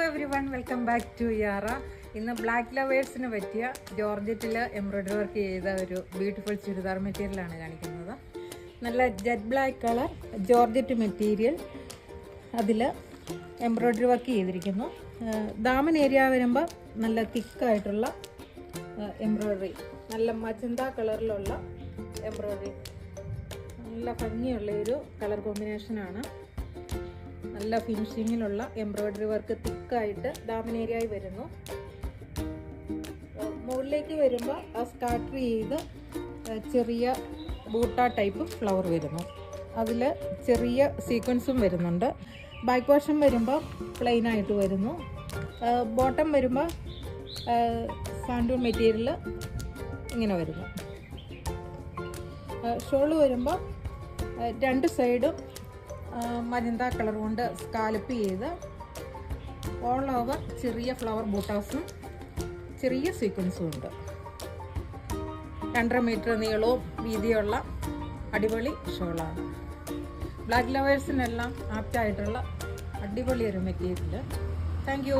Every one, welcome back to യാറ. ഇന്ന് black ലവേഴ്സിന് പറ്റിയ ജോർജറ്റിൽ എംബ്രോയ്ഡറി വർക്ക് ചെയ്ത ഒരു ബ്യൂട്ടിഫുൾ ചുരിദാർ മെറ്റീരിയലാണ് കാണിക്കുന്നത്. നല്ല jet black colour georgette material, അതിൽ എംബ്രോയ്ഡറി വർക്ക് ചെയ്തിരിക്കുന്നു. ദാമൻ ഏരിയ വരുമ്പോൾ നല്ല തിക്കായിട്ടുള്ള എംബ്രോയ്ഡറി, നല്ല മജന്ത കളറിലുള്ള എംബ്രോയ്ഡറി, നല്ല ഭംഗിയുള്ള ഒരു കളർ കോമ്പിനേഷനാണ്. നല്ല ഫിനിഷിങ്ങിലുള്ള എംബ്രോയ്ഡറി വർക്ക് തിക്കായിട്ട് ദാമൻ ഏരിയയിൽ വരുന്നു. മുകളിലേക്ക് വരുമ്പോൾ ആ സ്കാട്ടർ ചെയ്ത് ചെറിയ ബൂട്ട ടൈപ്പ് ഫ്ലവർ വരുന്നു. അതിൽ ചെറിയ സീക്വൻസും വരുന്നുണ്ട്. ബാക്ക് പോർഷൻ വരുമ്പോൾ പ്ലെയിൻ ആയിട്ട് വരുന്നു. ബോട്ടം വരുമ്പോൾ സാൻഡൂൺ മെറ്റീരിയൽ ഇങ്ങനെ വരുന്നു. ഷോള് വരുമ്പോൾ രണ്ട് സൈഡും മജന്ത കളർ കൊണ്ട് സ്കാലപ്പ് ചെയ്ത് ഓൾ ഓവർ ചെറിയ ഫ്ലവർ ബൂട്ടാസും ചെറിയ സീക്വൻസും ഉണ്ട്. 2.5 മീറ്റർ നീളവും വീതിയുള്ള അടിപൊളി ഷോളാണ്. ബ്ലാക്ക് ലവേഴ്സിനെല്ലാം ആപ്റ്റായിട്ടുള്ള അടിപൊളി ഒരു മെറ്റീരിയൽ. Thank you.